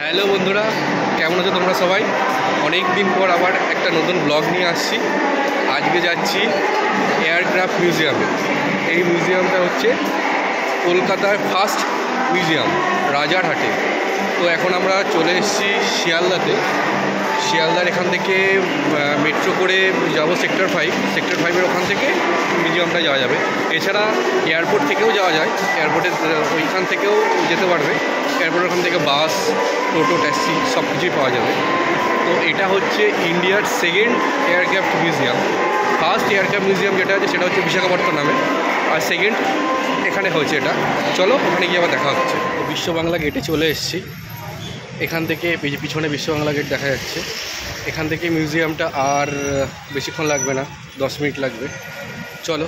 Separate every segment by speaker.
Speaker 1: Hello বন্ধুরা, কেমন আছো তোমরা সবাই? অনেক দিন পর আবার একটা নতুন ব্লগ নিয়ে আসছি। আজকে যাচ্ছি এয়ারক্রাফট মিউজিয়ামে। এই মিউজিয়ামটা হচ্ছে কলকাতার ফার্স্ট মিউজিয়াম, রাজারহাটে। তো এখন আমরা চলে এসেছি শিয়ালদাতে। শিয়ালদার এখান থেকে মেট্রো করে যাবো সেক্টর 5। সেক্টর 5-এর ওখান থেকে মিউজিয়ামটা যাওয়া যাবে। এছাড়া এয়ারপোর্ট থেকেও যাওয়া যায়, এয়ারপোর্টের ওইখান থেকেও যেতে পারবে। এয়ারপোর্টের ওখান থেকে বাস, টোটো, ট্যাক্সি সব কিছুই পাওয়া যাবে। তো এটা হচ্ছে ইন্ডিয়ার second aircraft museum. First aircraft museum যেটা আছে সেটা হচ্ছে বিশাখাপত্তনমে, আর সেকেন্ড এখানে হয়েছে এটা। চলো ওখানে গিয়ে আবার দেখা হচ্ছে। বিশ্ব বাংলা গেটে চলে এসেছি। এখান থেকে পিছনে বিশ্ব বাংলা গেট দেখা যাচ্ছে। এখান থেকে মিউজিয়ামটা আর বেশিক্ষণ লাগবে না, 10 মিনিট লাগবে। চলো,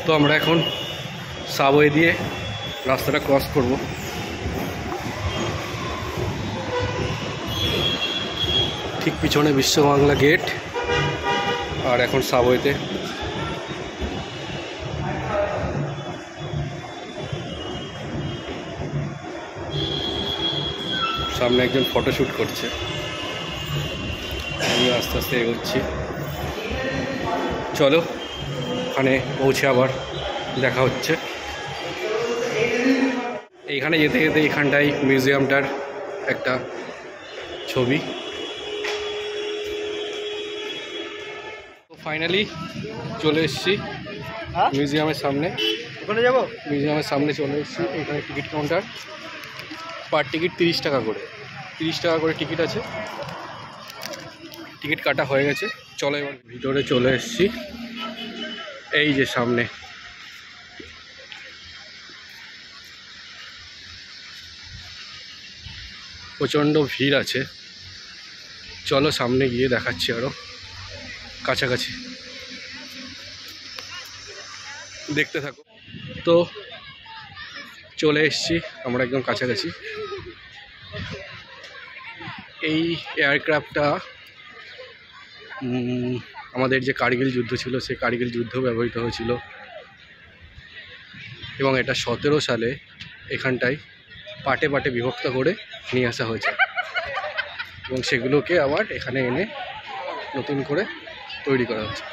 Speaker 1: তো আমরা এখন সাবওয়ে দিয়ে রাস্তাটা ক্রস করব। ঠিক পিছনে বিশ্ব বাংলা গেট, আর এখন সাবওয়েতে। সামনে একজন ফটোশ্যুট করছে, আমি আস্তে আস্তে এগোচ্ছি। চলো ওখানে পৌঁছে আবার দেখা হচ্ছে। এইখানে যেতে যেতে এখানটাই মিউজিয়ামটার একটা ছবি। তো ফাইনালি চলে এসেছি মিউজিয়ামের সামনে। ওখানে যাবো, মিউজিয়ামের সামনে চলে এসেছি। এখানে টিকিট কাউন্টার, পার টিকিট 30 টাকা করে। 30 টাকা করে টিকিট আছে। টিকিট কাটা হয়ে গেছে। চলো এবার ভিতরে চলে এসেছি। এই যে সামনে প্রচণ্ড ভিড় আছে। চলো সামনে গিয়ে দেখাচ্ছি আরও কাছাকাছি, দেখতে থাকো। তো চলে এসেছি আমরা একদম কাছাকাছি। এই এয়ারক্রাফটটা আমাদের যে কার্গিল যুদ্ধ ছিল, সেই কার্গিল যুদ্ধ ব্যবহৃত হয়েছিল, এবং এটা 17 সালে এখানটায় পাটে পাটে বিভক্ত করে নিয়ে আসা হয়েছে, এবং সেগুলোকে আবার এখানে এনে নতুন করে তৈরি করা হচ্ছে।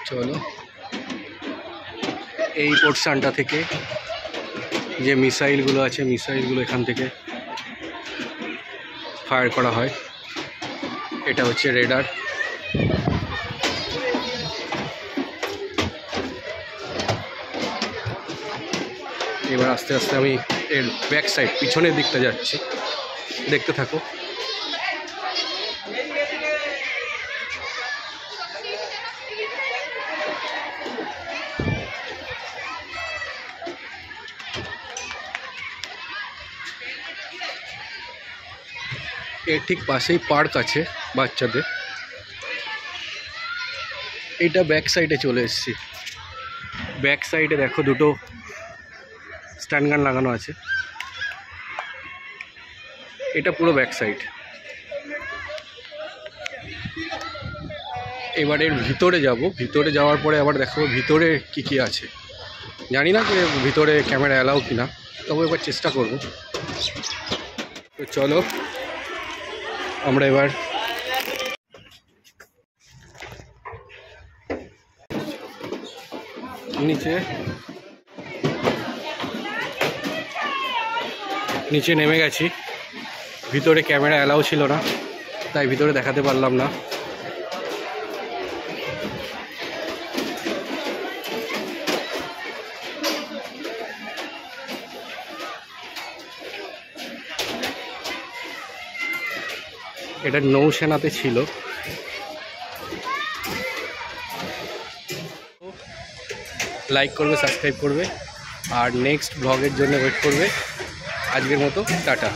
Speaker 1: চলো, এই পোর্শনটা থেকে যে মিসাইলগুলো আছে, মিসাইলগুলো এখান থেকে ফায়ার করা হয়। এটা হচ্ছে রেডার। এবার আস্তে আস্তে আমি এর ব্যাক সাইড, পিছনের দিকটা যাচ্ছি, দেখতে থাকো। এর ঠিক পাশেই পার্ক আছে বাচ্চাদের। এইটা ব্যাক সাইডে চলে এসেছি। ব্যাক সাইডে দেখো দুটো স্ট্যান্ড গান লাগানো আছে। এটা পুরো ব্যাক সাইড। এবার এর ভিতরে যাব। ভিতরে যাওয়ার পরে আবার দেখাবো ভিতরে কি কি আছে। জানি না যে ভিতরে ক্যামেরা অ্যালাউ কিনা, তবে এবার চেষ্টা করব। তো চলো আমরা এবার নিচে নেমে গেছি। ভিতরে ক্যামেরা অ্যালাউ ছিল না, তাই ভিতরে দেখাতে পারলাম না। এটা নৌসেনাতে ছিল। লাইক করবে, সাবস্ক্রাইব করবে, আর নেক্সট ব্লগের জন্য ওয়েট করবে। আজকের মতো টাটা।